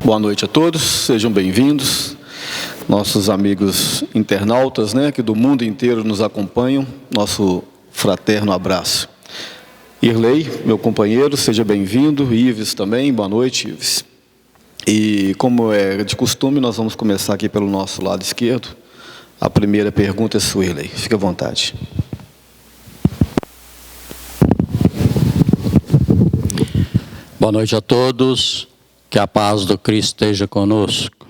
Boa noite a todos, sejam bem-vindos. Nossos amigos internautas, que do mundo inteiro nos acompanham, nosso fraterno abraço. Irley, meu companheiro, seja bem-vindo. Ives também, boa noite, Ives. E como é de costume, nós vamos começar aqui pelo nosso lado esquerdo. A primeira pergunta é sua, Irley, fique à vontade. Boa noite a todos, que a paz do Cristo esteja conosco.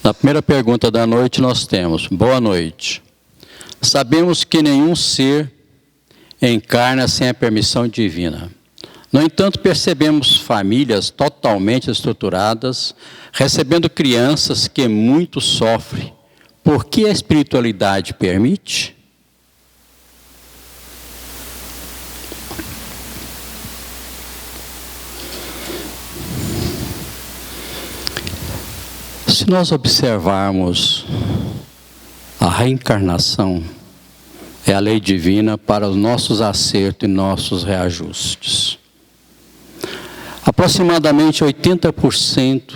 Na primeira pergunta da noite nós temos: boa noite. Sabemos que nenhum ser encarna sem a permissão divina. No entanto, percebemos famílias totalmente estruturadas, recebendo crianças que muito sofrem. Por que a espiritualidade permite? Se nós observarmos a reencarnação, é a lei divina para os nossos acertos e nossos reajustes. Aproximadamente 80%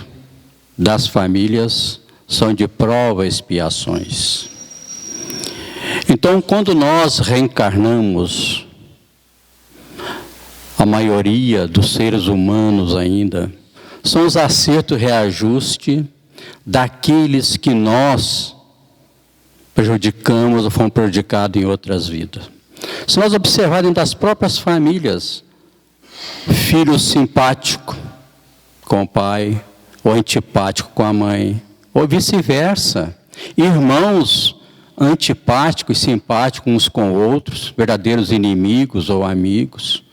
das famílias são de prova e expiações. Então, quando nós reencarnamos, a maioria dos seres humanos ainda, são os acertos e reajustes daqueles que nós prejudicamos ou fomos prejudicados em outras vidas. Se nós observarmos das próprias famílias, filho simpático com o pai, ou antipático com a mãe, ou vice-versa. Irmãos antipáticos e simpáticos uns com outros, verdadeiros inimigos ou amigos.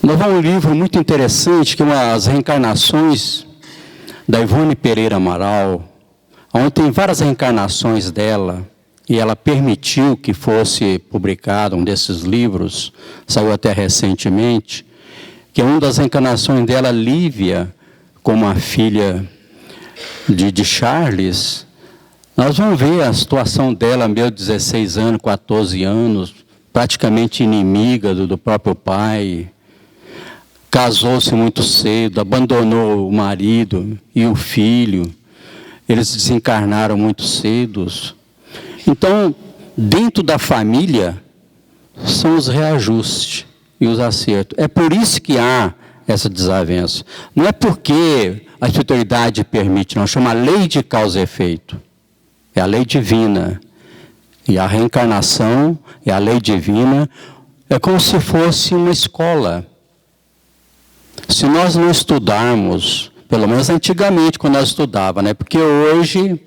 Nós vamos um livro muito interessante, que é As Reencarnações, da Ivone Pereira Amaral, onde tem várias reencarnações dela, e ela permitiu que fosse publicado um desses livros, saiu até recentemente, que é uma das reencarnações dela, Lívia, como a filha de Charles. Nós vamos ver a situação dela, meus 16 anos, 14 anos, praticamente inimiga do próprio pai. Casou-se muito cedo, abandonou o marido e o filho. Eles desencarnaram muito cedo. Então, dentro da família, são os reajustes e os acertos. É por isso que há essa desavença. Não é porque a espiritualidade permite, não. Chama lei de causa e efeito. É a lei divina. E a reencarnação é a lei divina. É como se fosse uma escola. Se nós não estudarmos, pelo menos antigamente, quando nós estudávamos, porque hoje,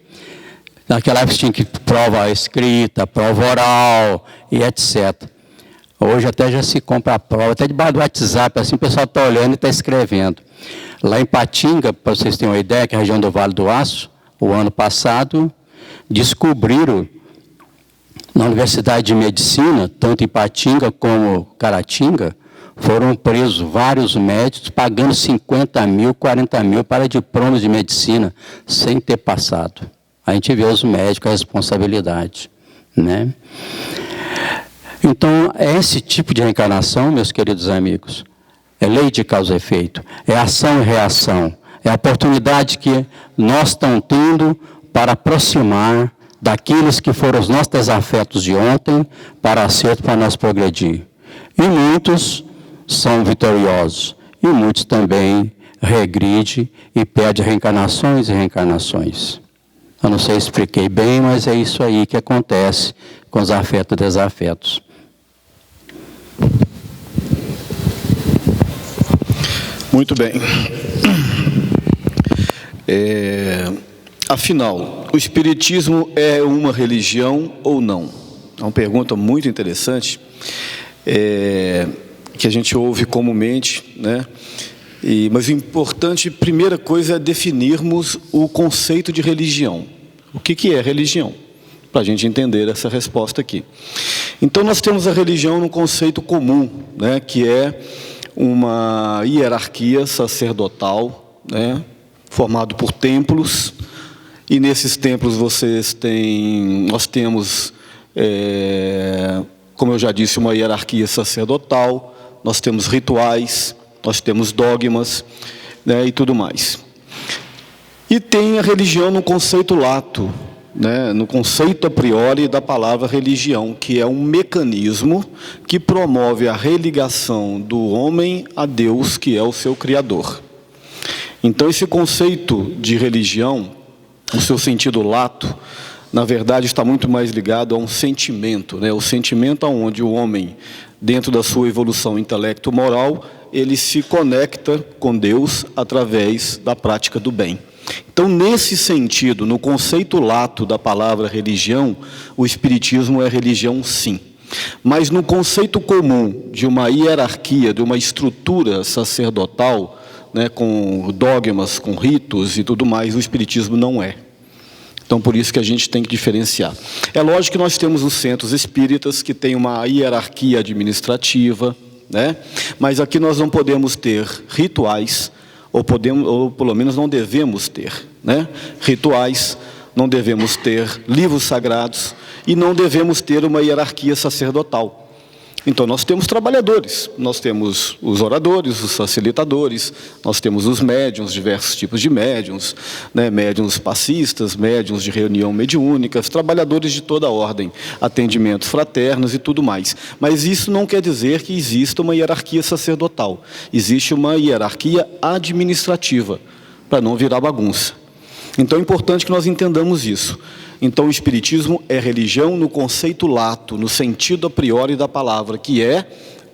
naquela época tinha que prova escrita, prova oral e etc. Hoje até já se compra a prova, até debaixo do WhatsApp, assim o pessoal está olhando e está escrevendo. Lá em Patinga, para vocês terem uma ideia, que é a região do Vale do Aço, o ano passado, descobriram na Universidade de Medicina, tanto em Patinga como Caratinga, foram presos vários médicos pagando 50 mil, 40 mil para diplomas de medicina, sem ter passado. A gente vê os médicos, a responsabilidade, Então, é esse tipo de reencarnação, meus queridos amigos, é lei de causa e efeito, é ação e reação, é a oportunidade que nós estamos tendo para aproximar daqueles que foram os nossos desafetos de ontem, para acerto, para nós progredir. E muitos são vitoriosos, e muitos também regridem e pedem reencarnações e reencarnações. Eu não sei se expliquei bem, mas é isso aí que acontece com os afetos e desafetos. Muito bem. Afinal, o Espiritismo é uma religião ou não? É uma pergunta muito interessante, que a gente ouve comumente, mas o importante, primeira coisa, é definirmos o conceito de religião. O que é religião? Para a gente entender essa resposta aqui. Então, nós temos a religião no conceito comum, que é uma hierarquia sacerdotal, formado por templos, e nesses templos nós temos, como eu já disse, uma hierarquia sacerdotal, nós temos rituais, nós temos dogmas, né, e tudo mais. E tem a religião no conceito lato, né, no conceito a priori da palavra religião, que é um mecanismo que promove a religação do homem a Deus, que é o seu Criador. Então, esse conceito de religião, no seu sentido lato, na verdade está muito mais ligado a um sentimento, né? O sentimento onde o homem, dentro da sua evolução intelecto-moral, ele se conecta com Deus através da prática do bem. Então, nesse sentido, no conceito lato da palavra religião, o Espiritismo é religião, sim. Mas no conceito comum de uma hierarquia, de uma estrutura sacerdotal, né, com dogmas, com ritos e tudo mais, o Espiritismo não é. Então, por isso que a gente tem que diferenciar. É lógico que nós temos os centros espíritas que têm uma hierarquia administrativa, né? Mas aqui nós não podemos ter rituais, ou pelo menos não devemos ter, né? Rituais, não devemos ter livros sagrados e não devemos ter uma hierarquia sacerdotal. Então, nós temos trabalhadores, nós temos os oradores, os facilitadores, nós temos os médiuns, diversos tipos de médiuns, né, médiuns passistas, médiuns de reunião mediúnica, trabalhadores de toda a ordem, atendimentos fraternos e tudo mais. Mas isso não quer dizer que exista uma hierarquia sacerdotal. Existe uma hierarquia administrativa, para não virar bagunça. Então, é importante que nós entendamos isso. Então, o Espiritismo é religião no conceito lato, no sentido a priori da palavra, que é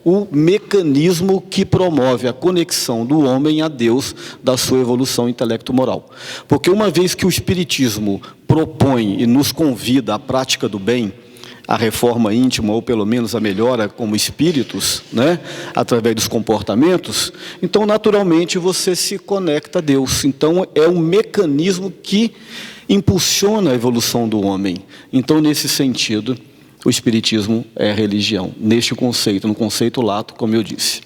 o mecanismo que promove a conexão do homem a Deus da sua evolução intelecto-moral. Porque uma vez que o Espiritismo propõe e nos convida à prática do bem, a reforma íntima, ou pelo menos a melhora como espíritos, né, através dos comportamentos, então, naturalmente, você se conecta a Deus. Então, é um mecanismo que impulsiona a evolução do homem. Então, nesse sentido, o Espiritismo é religião, neste conceito, no conceito lato, como eu disse.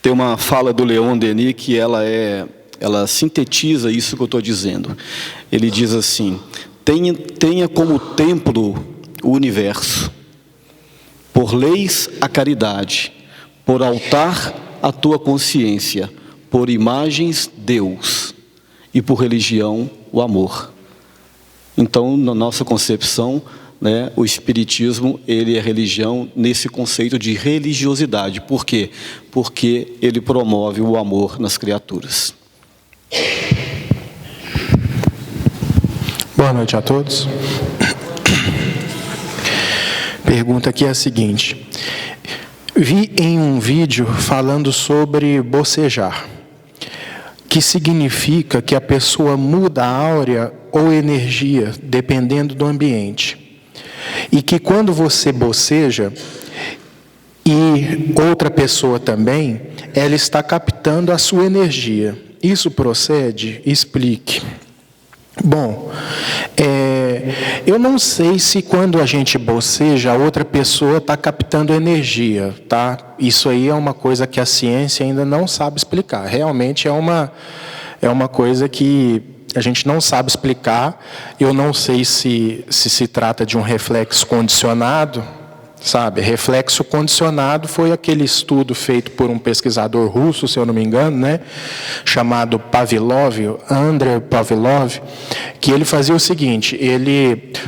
Tem uma fala do Leon Denis que ela sintetiza isso que eu estou dizendo. Ele diz assim: tenha como templo o universo, por leis a caridade, por altar a tua consciência, por imagens Deus, e por religião o amor. Então, na nossa concepção, né, o Espiritismo, ele é religião nesse conceito de religiosidade. Por quê? Porque ele promove o amor nas criaturas. Boa noite a todos. Pergunta aqui é a seguinte: vi em um vídeo falando sobre bocejar, que significa que a pessoa muda a áurea ou energia, dependendo do ambiente. E que quando você boceja, e outra pessoa também, ela está captando a sua energia. Isso procede? Explique. Bom, eu não sei se quando a gente boceja, a outra pessoa está captando energia, tá? Isso aí é uma coisa que a ciência ainda não sabe explicar. Realmente é uma coisa que a gente não sabe explicar. Eu não sei se trata de um reflexo condicionado, sabe? Reflexo condicionado foi aquele estudo feito por um pesquisador russo, se eu não me engano, né? Chamado Pavlov, Andrei Pavlov, que ele fazia o seguinte: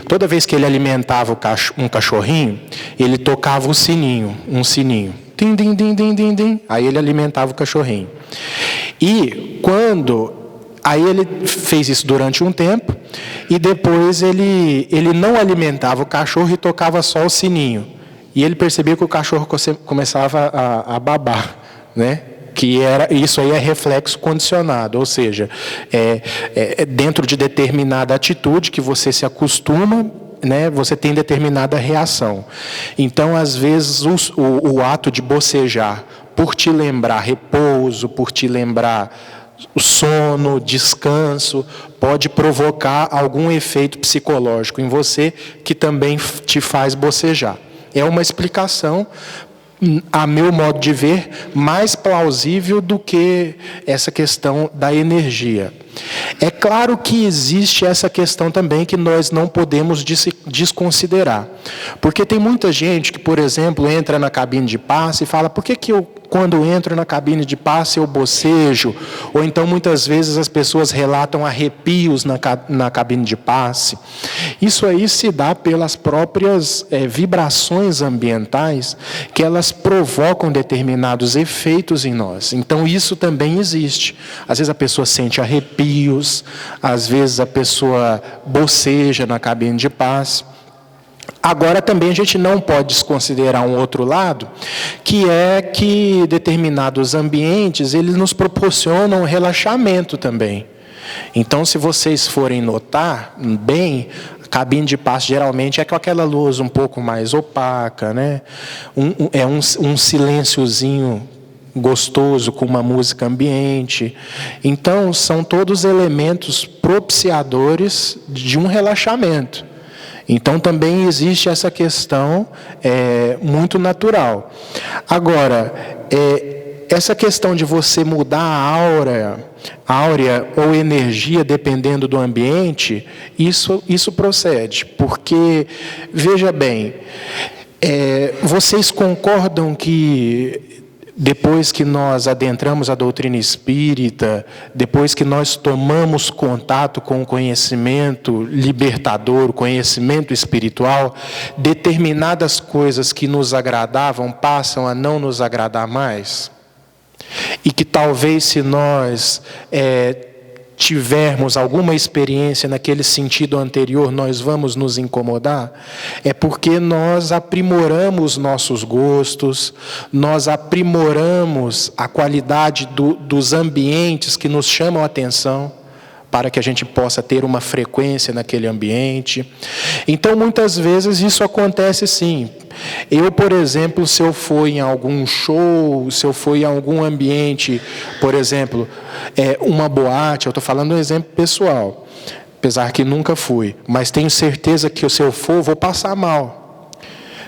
toda vez que ele alimentava um cachorrinho, ele tocava um sininho. Tim, tim, tim, tim, tim, tim. Aí ele alimentava o cachorrinho. Aí ele fez isso durante um tempo, e depois ele não alimentava o cachorro e tocava só o sininho. E ele percebeu que o cachorro começava a babar, né? Isso aí é reflexo condicionado, ou seja, dentro de determinada atitude que você se acostuma, né, você tem determinada reação. Então, às vezes, o ato de bocejar, por te lembrar repouso, por te lembrar o sono, descanso, pode provocar algum efeito psicológico em você que também te faz bocejar. É uma explicação, a meu modo de ver, mais plausível do que essa questão da energia. É claro que existe essa questão também que nós não podemos desconsiderar. Porque tem muita gente que, por exemplo, entra na cabine de passe e fala: por que eu, quando entro na cabine de passe, eu bocejo? Ou então, muitas vezes, as pessoas relatam arrepios na cabine de passe. Isso aí se dá pelas próprias vibrações ambientais, que elas provocam determinados efeitos em nós. Então, isso também existe. Às vezes a pessoa sente arrepios, às vezes a pessoa boceja na cabine de passe. Agora, também a gente não pode desconsiderar um outro lado, que é que determinados ambientes, eles nos proporcionam relaxamento também. Então, se vocês forem notar bem, a cabine de passe geralmente é com aquela luz um pouco mais opaca, né? Um silênciozinho gostoso, com uma música ambiente. Então, são todos elementos propiciadores de um relaxamento. Então, também existe essa questão muito natural. Agora, essa questão de você mudar a áurea ou energia dependendo do ambiente, isso procede. Porque, veja bem, vocês concordam que depois que nós adentramos a doutrina espírita, depois que nós tomamos contato com o conhecimento libertador, o conhecimento espiritual, determinadas coisas que nos agradavam passam a não nos agradar mais? E que talvez, se nós tivermos alguma experiência naquele sentido anterior, nós vamos nos incomodar? É porque nós aprimoramos nossos gostos, nós aprimoramos a qualidade dos ambientes que nos chamam a atenção, para que a gente possa ter uma frequência naquele ambiente. Então, muitas vezes, isso acontece sim. Eu, por exemplo, se eu for em algum show, se eu for em algum ambiente, por exemplo, uma boate, eu estou falando um exemplo pessoal, apesar que nunca fui, mas tenho certeza que se eu for, vou passar mal.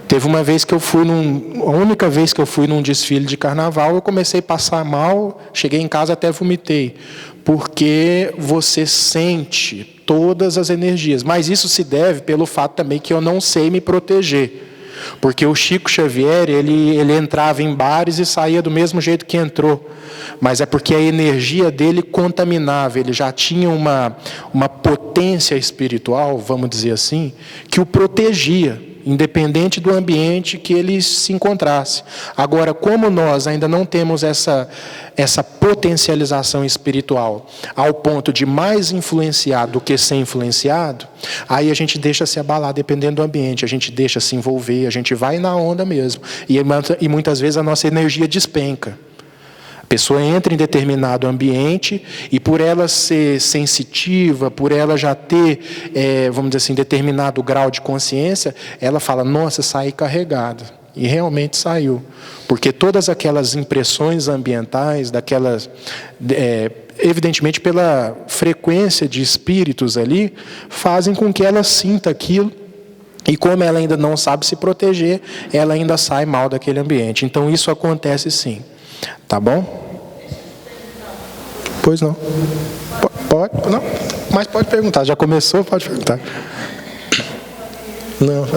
Teve uma vez que eu fui a única vez que eu fui num desfile de carnaval, eu comecei a passar mal, cheguei em casa até vomitei, porque você sente todas as energias. Mas isso se deve pelo fato também que eu não sei me proteger. Porque o Chico Xavier, ele entrava em bares e saía do mesmo jeito que entrou. Mas é porque a energia dele contaminava, ele já tinha uma potência espiritual, vamos dizer assim, que o protegia, independente do ambiente que ele se encontrasse. Agora, como nós ainda não temos essa potencialização espiritual ao ponto de mais influenciar do que ser influenciado, aí a gente deixa se abalar dependendo do ambiente, a gente deixa se envolver, a gente vai na onda mesmo. E muitas vezes a nossa energia despenca. A pessoa entra em determinado ambiente e, por ela ser sensitiva, por ela já ter, vamos dizer assim, determinado grau de consciência, ela fala: nossa, saí carregada. E realmente saiu. Porque todas aquelas impressões ambientais, evidentemente pela frequência de espíritos ali, fazem com que ela sinta aquilo. E como ela ainda não sabe se proteger, ela ainda sai mal daquele ambiente. Então isso acontece sim. Tá bom? Pois não. Pode? Não. Mas pode perguntar. Já começou? Pode perguntar. Não.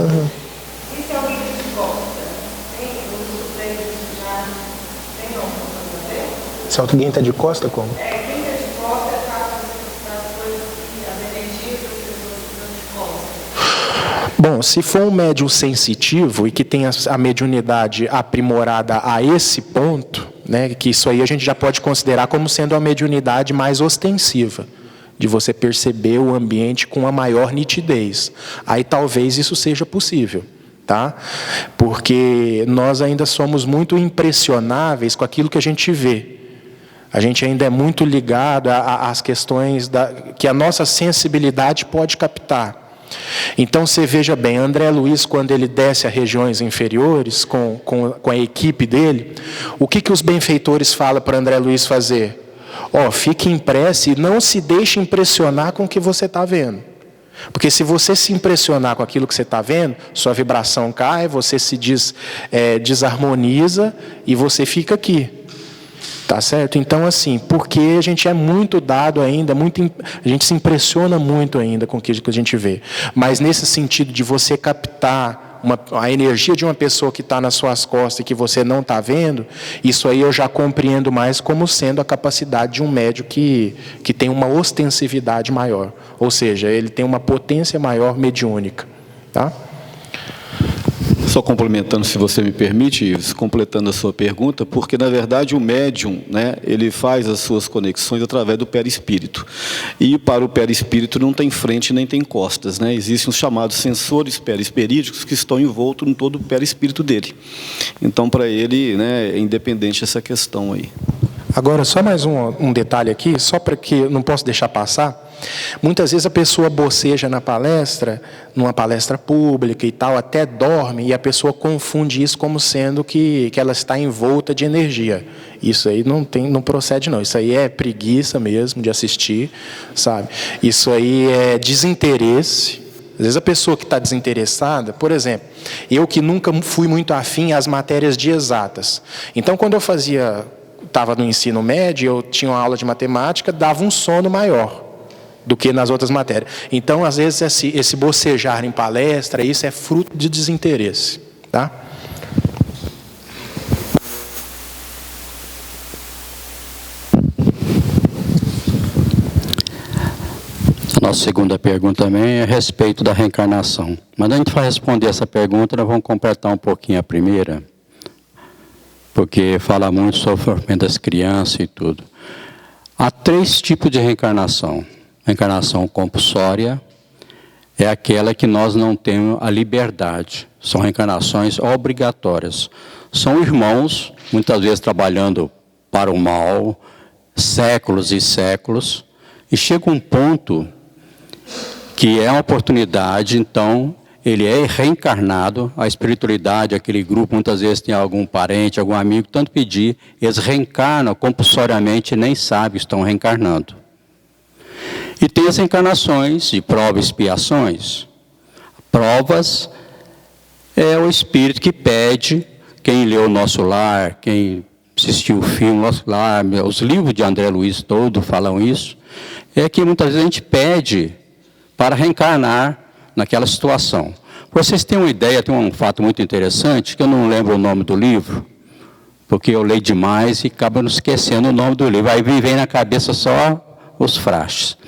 Se alguém está de costa, como? Quem está de costa as coisas que as energias das pessoas estão de costa. Bom, se for um médium sensitivo e que tem a mediunidade aprimorada a esse ponto, né, que isso aí a gente já pode considerar como sendo a mediunidade mais ostensiva, de você perceber o ambiente com a maior nitidez. Aí talvez isso seja possível. Tá? Porque nós ainda somos muito impressionáveis com aquilo que a gente vê. A gente ainda é muito ligado às questões que a nossa sensibilidade pode captar. Então, você veja bem, André Luiz, quando ele desce a regiões inferiores com a equipe dele, o que os benfeitores falam para André Luiz fazer? Fique em prece e não se deixe impressionar com o que você está vendo. Porque se você se impressionar com aquilo que você está vendo, sua vibração cai, você se desarmoniza e você fica aqui. Tá certo? Então, assim, porque a gente é muito dado ainda, a gente se impressiona muito ainda com o que a gente vê. Mas nesse sentido de você captar a energia de uma pessoa que está nas suas costas e que você não está vendo, isso aí eu já compreendo mais como sendo a capacidade de um médium que tem uma ostensividade maior. Ou seja, ele tem uma potência maior mediúnica. Tá? Só complementando, se você me permite, Ives, completando a sua pergunta, porque, na verdade, o médium, né, ele faz as suas conexões através do perispírito. E para o perispírito não tem frente nem tem costas, né? Existem os chamados sensores perispiríticos que estão envoltos em todo o perispírito dele. Então, para ele, né, é independente essa questão aí. Agora, só mais um detalhe aqui, só para que eu não posso deixar passar. Muitas vezes a pessoa boceja na palestra, numa palestra pública e tal, até dorme, e a pessoa confunde isso como sendo que ela está envolta de energia. Isso aí não procede não, isso aí é preguiça mesmo de assistir, sabe? Isso aí é desinteresse. Às vezes a pessoa que está desinteressada, por exemplo, eu que nunca fui muito afim às matérias de exatas. Então, quando eu estava no ensino médio, eu tinha uma aula de matemática, dava um sono maior do que nas outras matérias. Então, às vezes, esse bocejar em palestra, isso é fruto de desinteresse. Tá? A nossa segunda pergunta também é a respeito da reencarnação. Mas a gente vai responder essa pergunta, nós vamos completar um pouquinho a primeira, porque fala muito sobre o sofrimento das crianças e tudo. Há 3 tipos de reencarnação. A reencarnação compulsória é aquela que nós não temos a liberdade. São reencarnações obrigatórias. São irmãos, muitas vezes trabalhando para o mal, séculos e séculos, e chega um ponto que é uma oportunidade, então ele é reencarnado, a espiritualidade, aquele grupo, muitas vezes tem algum parente, algum amigo, tanto pedir, eles reencarnam compulsoriamente e nem sabem que estão reencarnando. E tem as reencarnações de provas e expiações. Provas é o espírito que pede, quem leu o Nosso Lar, quem assistiu o filme Nosso Lar, os livros de André Luiz todos falam isso, é que muitas vezes a gente pede para reencarnar naquela situação. Para vocês terem uma ideia, tem um fato muito interessante, que eu não lembro o nome do livro, porque eu leio demais e acabo não esquecendo o nome do livro. Aí vem na cabeça só os frascos.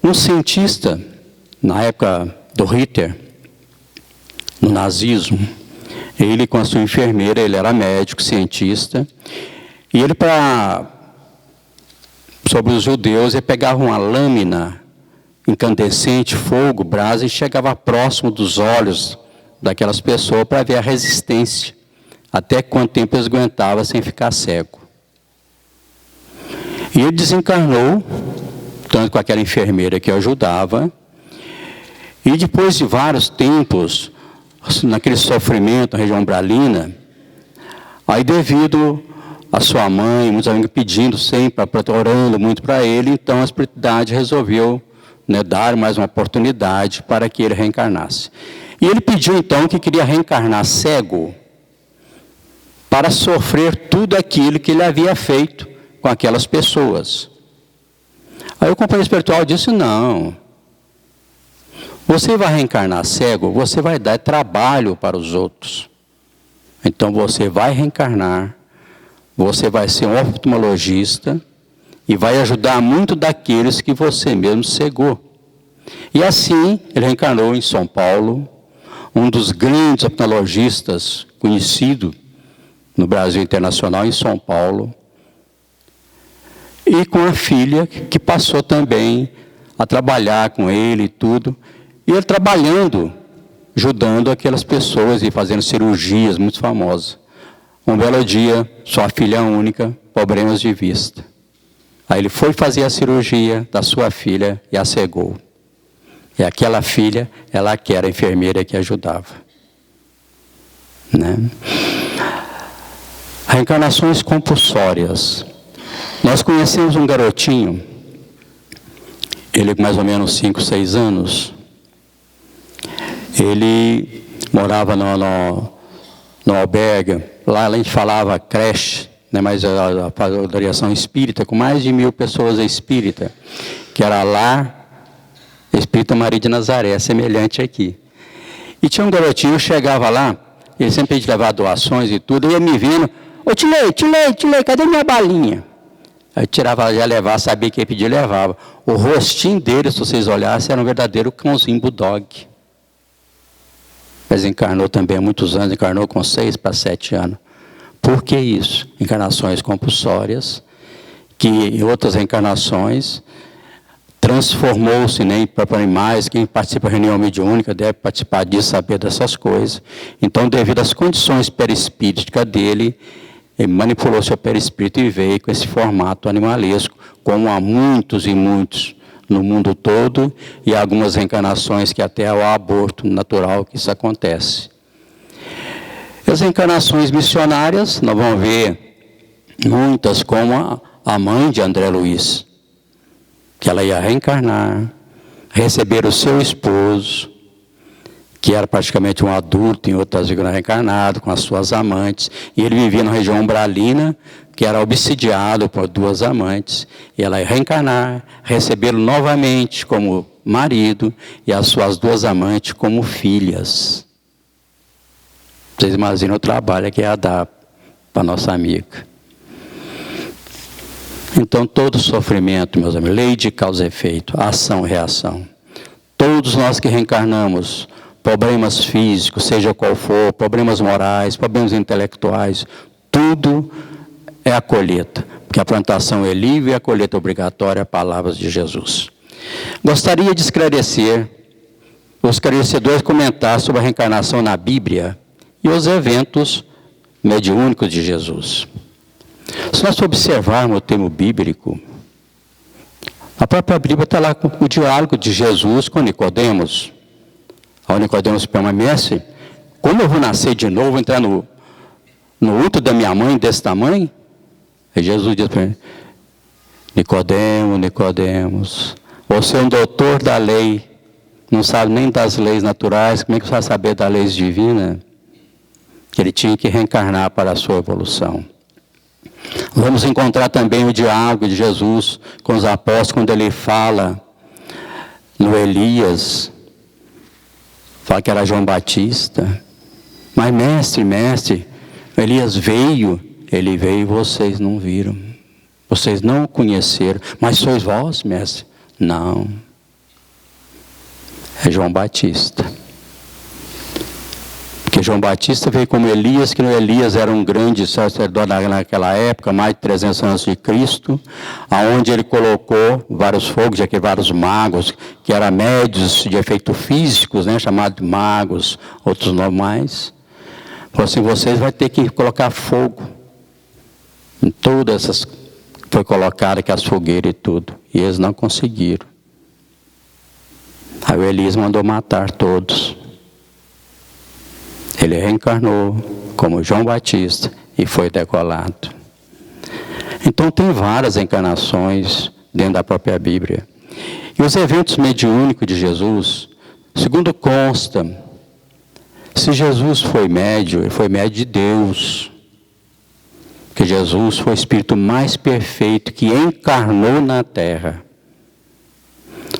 Um cientista, na época do Hitler, no nazismo, ele com a sua enfermeira, ele era médico, cientista, e ele, sobre os judeus, ele pegava uma lâmina incandescente, fogo, brasa, e chegava próximo dos olhos daquelas pessoas para ver a resistência, até quanto tempo eles aguentavam sem ficar cego. E ele desencarnou, tanto com aquela enfermeira que o ajudava, e depois de vários tempos, naquele sofrimento na região umbralina, aí devido a sua mãe, muitos amigos pedindo sempre, orando muito para ele, então a espiritualidade resolveu, né, dar mais uma oportunidade para que ele reencarnasse. E ele pediu então que queria reencarnar cego para sofrer tudo aquilo que ele havia feito com aquelas pessoas. Aí o companheiro espiritual disse, não, você vai reencarnar cego, você vai dar trabalho para os outros. Então você vai reencarnar, você vai ser um oftalmologista e vai ajudar muito daqueles que você mesmo cegou. E assim, ele reencarnou em São Paulo, um dos grandes oftalmologistas conhecido no Brasil internacional, em São Paulo, e com a filha que passou também a trabalhar com ele e tudo, e ele trabalhando, ajudando aquelas pessoas e fazendo cirurgias muito famosas. Um belo dia, sua filha única, problemas de vista. Aí ele foi fazer a cirurgia da sua filha e a cegou. E aquela filha, ela que era a enfermeira que ajudava. Né? Reencarnações compulsórias. Nós conhecemos um garotinho, ele com mais ou menos 5, 6 anos, ele morava no albergue, lá a gente falava creche, né, mas a orientação espírita, com mais de 1000 pessoas espírita, que era lá, Espírita Maria de Nazaré, semelhante aqui. E tinha um garotinho, eu chegava lá, ele sempre ia levar doações e tudo, eu ia me vendo, ô Tilei, cadê minha balinha? Aí tirava, ia levar, sabia que ia pedir, levava. O rostinho dele, se vocês olhassem, era um verdadeiro cãozinho bulldog. Mas encarnou também há muitos anos, encarnou com 6 para 7 anos. Por que isso? Encarnações compulsórias, que em outras reencarnações transformou-se em próprios animais. Quem participa da reunião mediúnica deve participar disso, saber dessas coisas. Então, devido às condições perispíricas dele, ele manipulou seu perispírito e veio com esse formato animalesco, como há muitos e muitos no mundo todo, e algumas reencarnações que até é o aborto natural que isso acontece. As reencarnações missionárias, nós vamos ver muitas, como a mãe de André Luiz, que ela ia reencarnar, receber o seu esposo, que era praticamente um adulto, em outras vidas reencarnado, com as suas amantes, e ele vivia na região umbralina, que era obsidiado por 2 amantes, e ela ia reencarnar, recebê-lo novamente como marido, e as suas 2 amantes como filhas. Vocês imaginam o trabalho que ia dar para nossa amiga. Então, todo sofrimento, meus amigos, lei de causa e efeito, ação e reação. Todos nós que reencarnamos, problemas físicos, seja qual for, problemas morais, problemas intelectuais, tudo é a colheita. Porque a plantação é livre e a colheita é obrigatória, palavras de Jesus. Gostaria de esclarecer, os esclarecedores comentar sobre a reencarnação na Bíblia e os eventos mediúnicos de Jesus. Se nós observarmos o termo bíblico, a própria Bíblia está lá com o diálogo de Jesus com Nicodemos. Ao Nicodemos permanece, como eu vou nascer de novo, vou entrar no útero da minha mãe desse tamanho? Aí Jesus diz para ele, Nicodemos, você é um doutor da lei, não sabe nem das leis naturais, como é que você vai saber das leis divinas? Ele tinha que reencarnar para a sua evolução. Vamos encontrar também o diálogo de Jesus com os apóstolos, quando ele fala no Elias, fala que era João Batista, mas mestre, Elias veio, ele veio e vocês não viram, vocês não o conheceram, mas sois vós, mestre? Não, é João Batista. Porque João Batista veio como Elias, que Elias era um grande sacerdote naquela época, mais de 300 anos de Cristo, aonde ele colocou vários fogos, já que vários magos, que eram médios de efeitos físicos, né, chamados de magos, outros normais. Falou assim, vocês vão ter que colocar fogo em todas essas, foi colocado que as fogueiras e tudo, e eles não conseguiram. Aí o Elias mandou matar todos. Ele reencarnou como João Batista e foi decolado. Então tem várias encarnações dentro da própria Bíblia. E os eventos mediúnicos de Jesus, segundo consta, se Jesus foi médio, ele foi médio de Deus. Porque Jesus foi o Espírito mais perfeito que encarnou na Terra.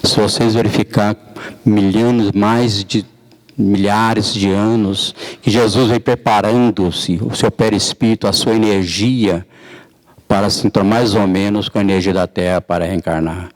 Se vocês verificar milhares de anos, que Jesus vem preparando-se, o seu perispírito, a sua energia, para se tornar mais ou menos com a energia da Terra para reencarnar.